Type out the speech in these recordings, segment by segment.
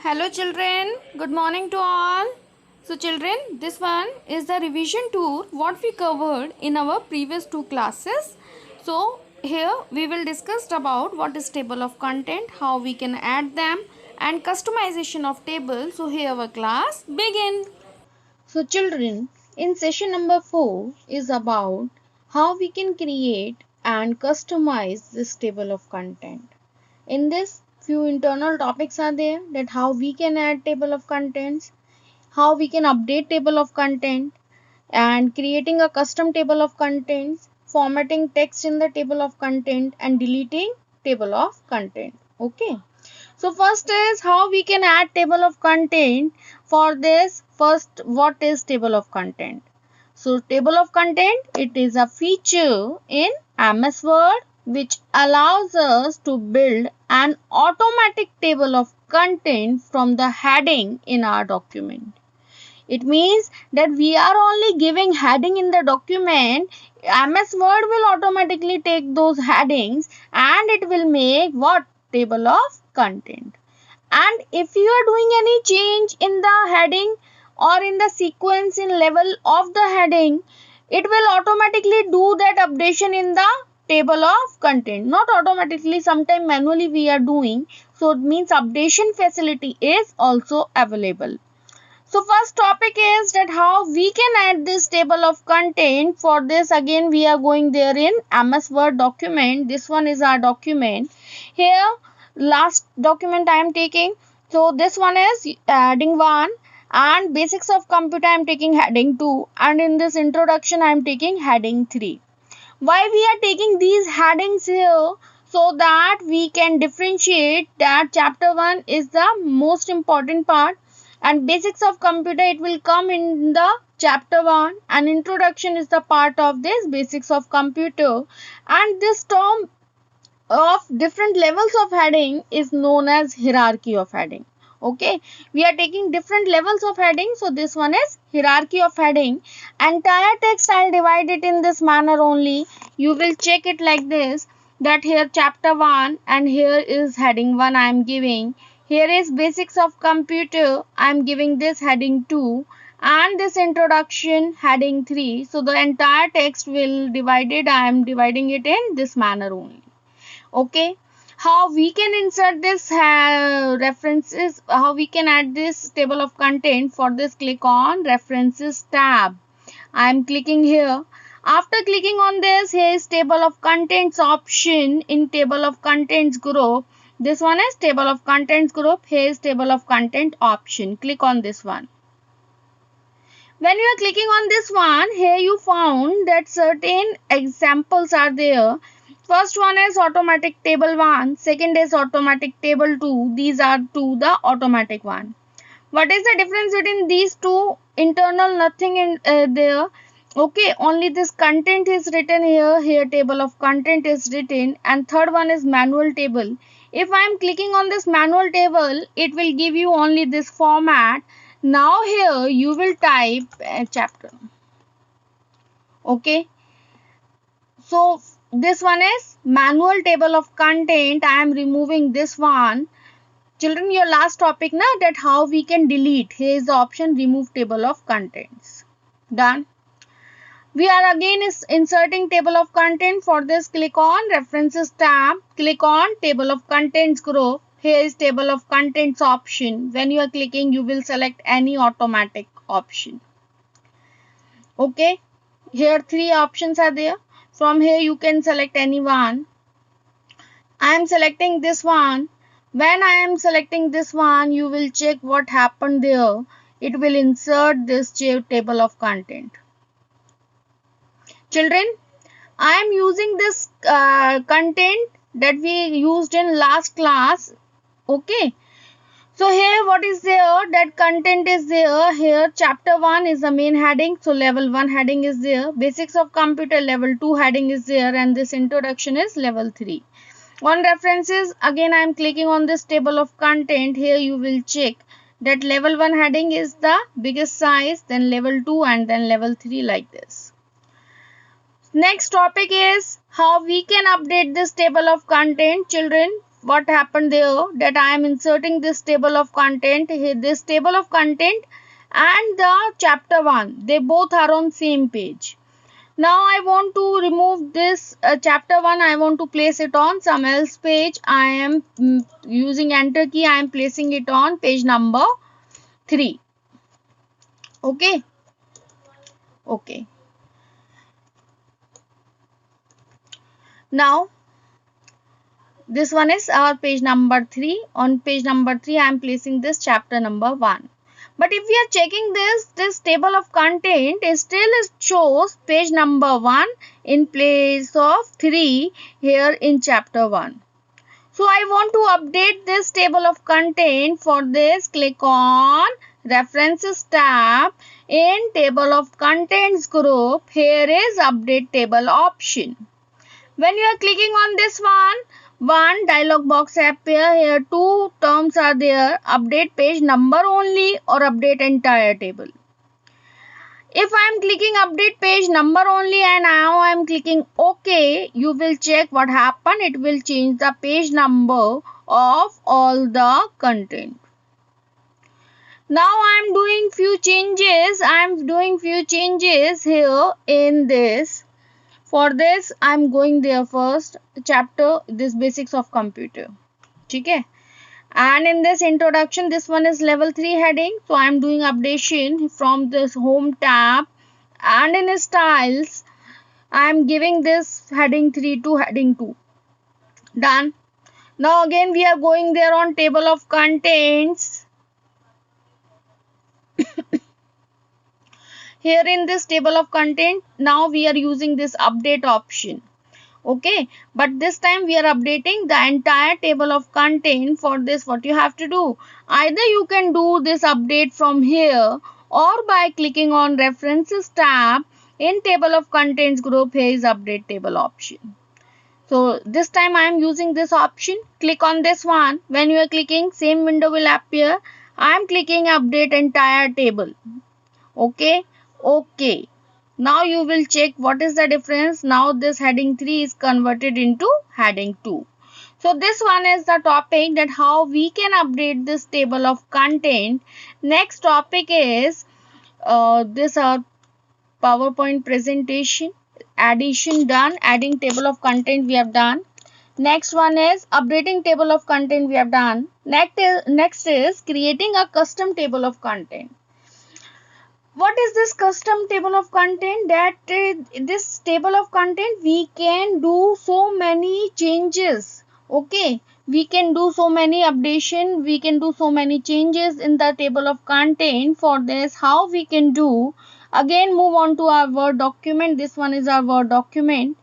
Hello children, good morning to all. So children, this one is the revision tour what we covered in our previous two classes. So here we will discuss about what is table of content, how we can add them and customization of table. So here our class begin. So children, in session number 4 is about how we can create and customize this table of content. In this, few internal topics are there, that how we can add table of contents, how we can update table of content, and creating a custom table of contents, formatting text in the table of content, and deleting table of content. Okay. So first is how we can add table of content. For this, first, what is table of content? So table of content, it is a feature in MS Word which allows us to build an automatic table of content from the heading in our document. It means that we are only giving heading in the document. MS Word will automatically take those headings and it will make what? Table of content. And if you are doing any change in the heading or in the sequence in level of the heading, it will automatically do that updation in the table of content. Not automatically, sometime manually we are doing. So it means updation facility is also available. So first topic is that how we can add this table of content. For this again we are going there in MS Word document. This one is our document. Here last document I am taking. So this one is heading 1 and basics of computer I am taking heading 2 and in this introduction I am taking heading 3. Why we are taking these headings here? So that we can differentiate that chapter 1 is the most important part and basics of computer it will come in the chapter 1 and introduction is the part of this basics of computer, and this term of different levels of heading is known as hierarchy of heading. Okay, we are taking different levels of heading, so this one is hierarchy of heading. Entire text I'll divide it in this manner only. You will check it like this, that here chapter 1 and here is heading 1 I am giving. Here is basics of computer, I am giving this heading 2 and this introduction heading 3. So the entire text will divided, I am dividing it in this manner only. Okay, how we can insert this references, how we can add this table of content. For this, click on references tab. I am clicking here. After clicking on this, here is table of contents option in table of contents group. This one is table of contents group. Here is table of content option. Click on this one. When you are clicking on this one, here you found that certain examples are there. First one is automatic table 1, second is automatic table 2. These are two the automatic one. What is the difference between these two? Internal, nothing in there. Okay, only this content is written here. Here table of content is written, and third one is manual table. If I am clicking on this manual table, it will give you only this format. Now here you will type chapter. Okay, so this one is manual table of content. I am removing this one. Children, your last topic na, that how we can delete. Here is the option remove table of contents. Done. We are again inserting table of content. For this, click on references tab. Click on table of contents group. Here is table of contents option. When you are clicking, you will select any automatic option. Okay. Here 3 options are there. From here you can select any one. I am selecting this one. When I am selecting this one, you will check what happened there. It will insert this table of content. Children, I am using this content that we used in last class. Okay. So here what is there? That content is there. Here chapter 1 is the main heading. So level 1 heading is there. Basics of computer level 2 heading is there. And this introduction is level 3. On references, again I am clicking on this table of content. Here you will check that level 1 heading is the biggest size, then level 2 and then level 3 like this. Next topic is how we can update this table of content. Children, what happened there, that I am inserting this table of content here. This table of content and the chapter 1, they both are on same page. Now I want to remove this chapter 1. I want to place it on some else page. I am using enter key. I am placing it on page number 3. Okay. Okay. Now this one is our page number 3. On page number 3, I am placing this chapter number 1. But if we are checking this table of content still shows page number 1 in place of 3 here in chapter 1. So I want to update this table of content. For this, click on References tab. In Table of Contents group, here is Update Table option. When you are clicking on this one dialog box appear. Here two terms are there: update page number only or update entire table. If I am clicking update page number only and now I am clicking OK, you will check what happened. It will change the page number of all the content. Now I am doing few changes. Here in this. For this, I am going there first. Chapter, this basics of computer. Okay. And in this introduction, this one is level 3 heading. So I am doing updation from this home tab. And in styles, I am giving this heading 3 to heading 2. Done. Now again we are going there on table of contents. Here in this table of content, now we are using this update option. Okay, but this time we are updating the entire table of content. For this, what you have to do, either you can do this update from here or by clicking on References tab. In Table of Contents group, here is Update Table option. So this time I am using this option. Click on this one. When you are clicking, same window will appear. I am clicking Update Entire Table. Okay. Okay. Now you will check what is the difference. Now this heading 3 is converted into heading 2. So this one is the topic that how we can update this table of content. Next topic is this PowerPoint presentation. Addition done. Adding table of content we have done. Next one is updating table of content we have done. Next is creating a custom table of content. What is this custom table of content? That this table of content we can do so many changes. Okay, we can do so many updation, we can do so many changes in the table of content. For this, how we can do? Again, move on to our Word document. This one is our Word document.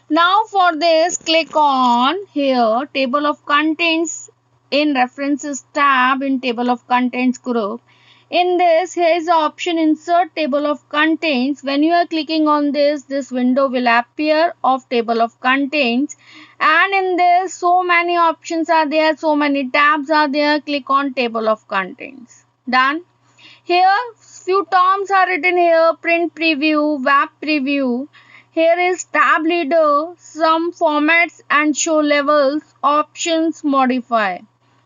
Now for this, click on here table of contents in References tab in Table of Contents group. In this, here is the option Insert Table of Contents. When you are clicking on this window will appear of Table of Contents. And in this, so many options are there, so many tabs are there. Click on Table of Contents. Done. Here, few terms are written here: Print Preview, Web Preview. Here is Tab Leader, some formats and show levels, options, modify.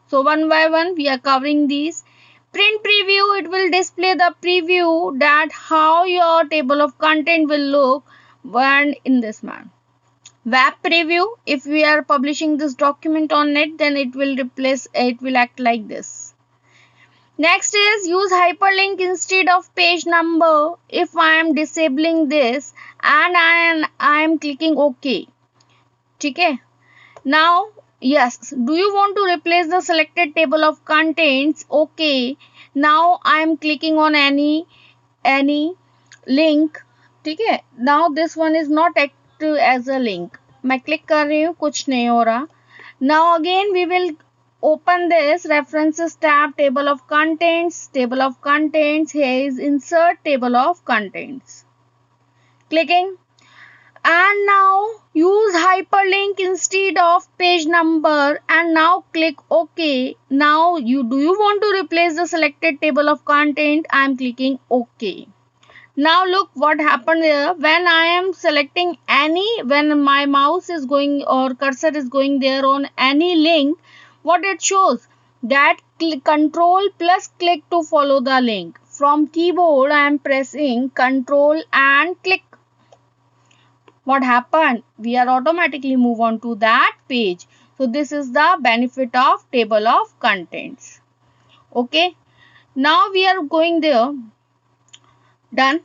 So one by one, we are covering these. Print preview, it will display the preview that how your table of content will look when in this manner. Web preview, if we are publishing this document on net, then it will act like this. Next is use hyperlink instead of page number. If I am disabling this and I am clicking OK. Okay. Now, yes, do you want to replace the selected table of contents? Okay. Now I am clicking on any link. Okay. Now this one is not active as a link. मैं click कर रही हूँ, कुछ नहीं हो रहा. Now again we will open this References tab, Table of Contents. Table of Contents. Here is Insert Table of Contents. Clicking. And now use hyperlink instead of page number and now click OK. Now do you want to replace the selected table of content? I am clicking OK. Now look what happened there. When I am selecting any, when my mouse is going or cursor is going there on any link, what it shows? That control plus click to follow the link. From keyboard I am pressing control and click. What happened? We are automatically move on to that page. So this is the benefit of table of contents. Okay. Now we are going there. Done.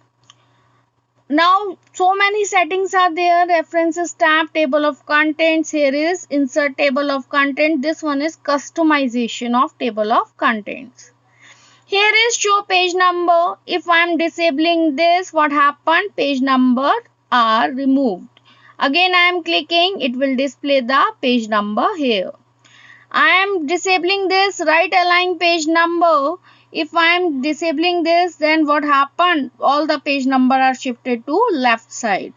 Now so many settings are there. References tab, table of contents. Here is insert table of content. This one is customization of table of contents. Here is show page number. If I am disabling this, what happened? Page number are removed. Again I am clicking, it will display the page number here. I am disabling this right align page number. If I am disabling this, then what happened? All the page number are shifted to left side.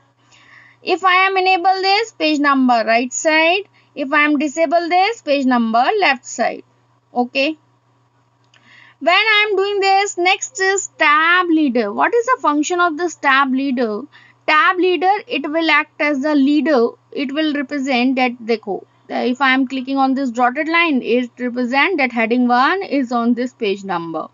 If I am enable this, page number right side. If I am disable this, page number left side. Okay. When I am doing this, next is tab leader. What is the function of this tab leader? Tab leader, it will act as the leader. It will represent that if I am clicking on this dotted line, it represents that heading 1 is on this page number.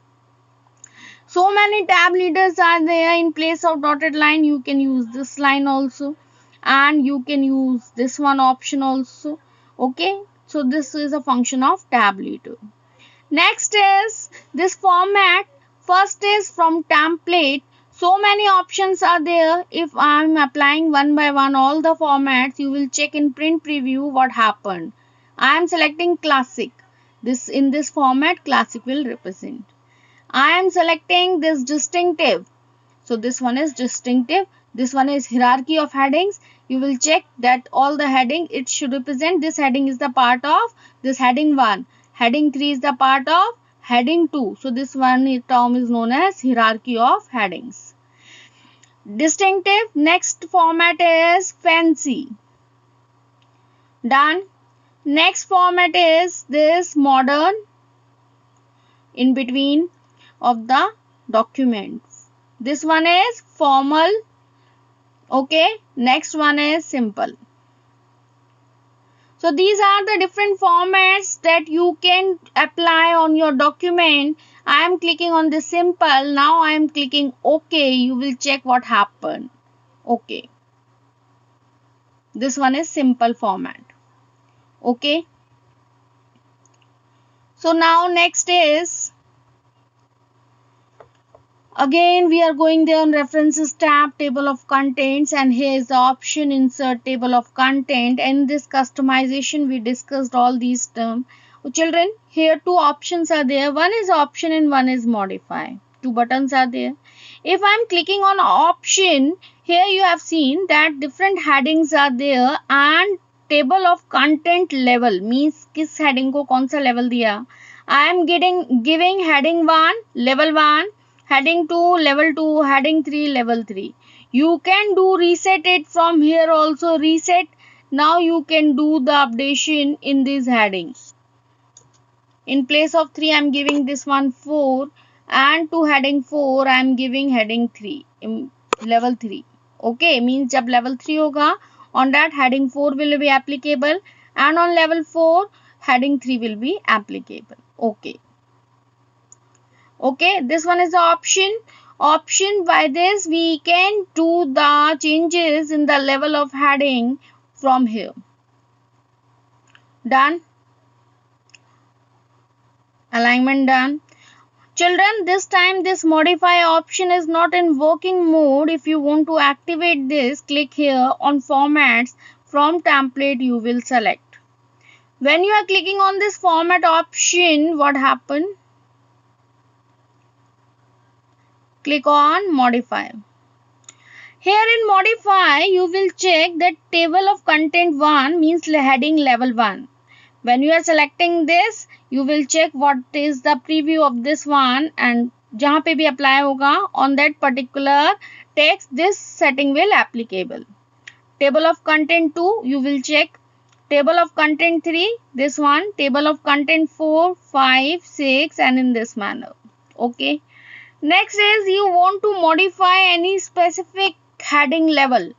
So many tab leaders are there. In place of dotted line, you can use this line also, and you can use this one option also. Okay, so this is a function of tab leader. Next is this format. First is from template. So many options are there. If I am applying one by one all the formats, you will check in print preview what happened. I am selecting classic. This in this format classic will represent. I am selecting this distinctive. So this one is distinctive. This one is hierarchy of headings. You will check that all the heading it should represent. This heading is the part of this heading 1. Heading 3 is the part of heading 2. So this one term is known as hierarchy of headings. Distinctive. Next format is fancy. Done. Next format is this modern in between of the document. This one is formal. Okay. Next one is simple. So these are the different formats that you can apply on your document. I am clicking on the simple. Now I am clicking OK. You will check what happened. OK. This one is simple format. Okay. So now next is, again we are going there on references tab, table of contents, and here is the option insert table of content. And this customization we discussed all these terms. Children, here two options are there. One is option and one is modify. Two buttons are there. If I am clicking on option, here you have seen that different headings are there and table of content level means किस heading को कौन सा level दिया. I am giving heading 1 level 1, heading 2 level 2, heading 3 level 3. You can do reset it from here also. Reset. Now you can do the updation in these headings. In place of 3 I am giving this one 4, and to heading 4 I am giving heading 3 in level 3. Okay, means जब level 3 होगा, on that heading 4 will be applicable, and on level 4 heading 3 will be applicable. Okay. Okay, this one is the option. By this we can do the changes in the level of heading from here. Done. Alignment done. Children, this time this modify option is not in working mode. If you want to activate this, click here on formats. From template you will select. When you are clicking on this format option, what happened? Click on modify. Here in modify, you will check that table of content 1 means heading level 1. When you are selecting this, you will check what is the preview of this one, and जहाँ पे भी apply होगा on that particular text, this setting will applicable. Table of content 2, you will check. Table of content 3, this one. Table of content 4, 5, 6, and in this manner. Okay. Next is you want to modify any specific heading level.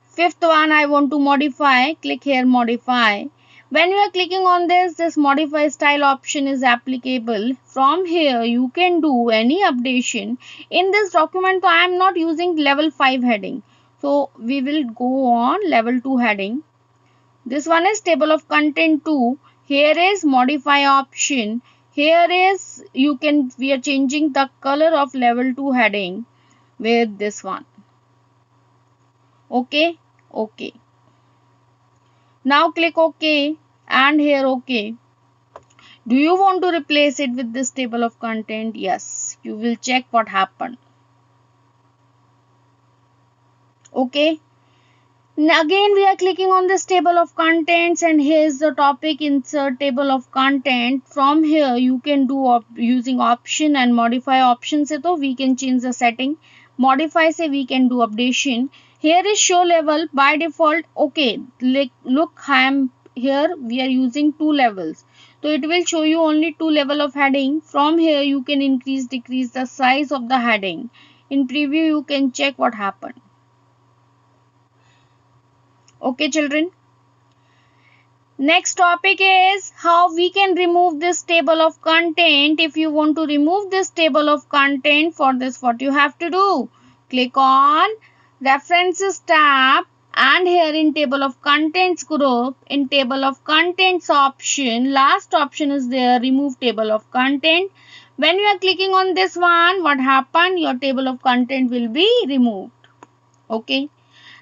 Fifth one, I want to modify. Click here, modify. When you are clicking on this modify style option is applicable. From here, you can do any updation. In this document, I am not using level 5 heading. So, we will go on level 2 heading. This one is table of content 2. Here is modify option. Here is we are changing the color of level 2 heading with this one. Okay. Now click OK and here OK. Do you want to replace it with this table of content? Yes. You will check what happened. Okay. Again we are clicking on this table of contents and here's the topic insert table of content. From here you can do using option and modify option se to we can change the setting. Modify say we can do updation. Here is show level by default. Okay, look, I am here we are using 2 levels. So it will show you only 2 level of heading. From here you can increase decrease the size of the heading. In preview you can check what happened. Okay children. Next topic is how we can remove this table of content. If you want to remove this table of content, for this what you have to do? Click on references tab and here in table of contents group, in table of contents option, last option is there, remove table of content. When you are clicking on this one, what happened? Your table of content will be removed. Okay.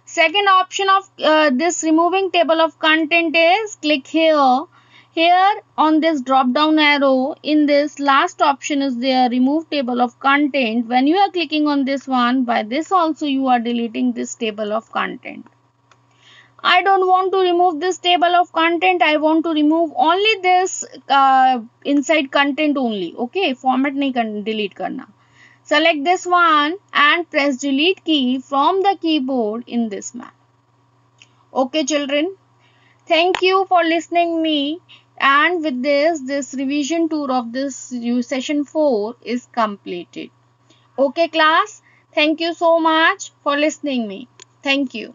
Second option of this removing table of content is click here. Here on this drop down arrow, in this last option is there, remove table of content. When you are clicking on this one, by this also you are deleting this table of content. I don't want to remove this table of content. I want to remove only this inside content only. Okay, format nahi delete karna. Select this one and press delete key from the keyboard in this manner. Okay children, thank you for listening me, and with this revision tour of this session 4 is completed. Okay class, thank you so much for listening me. Thank you.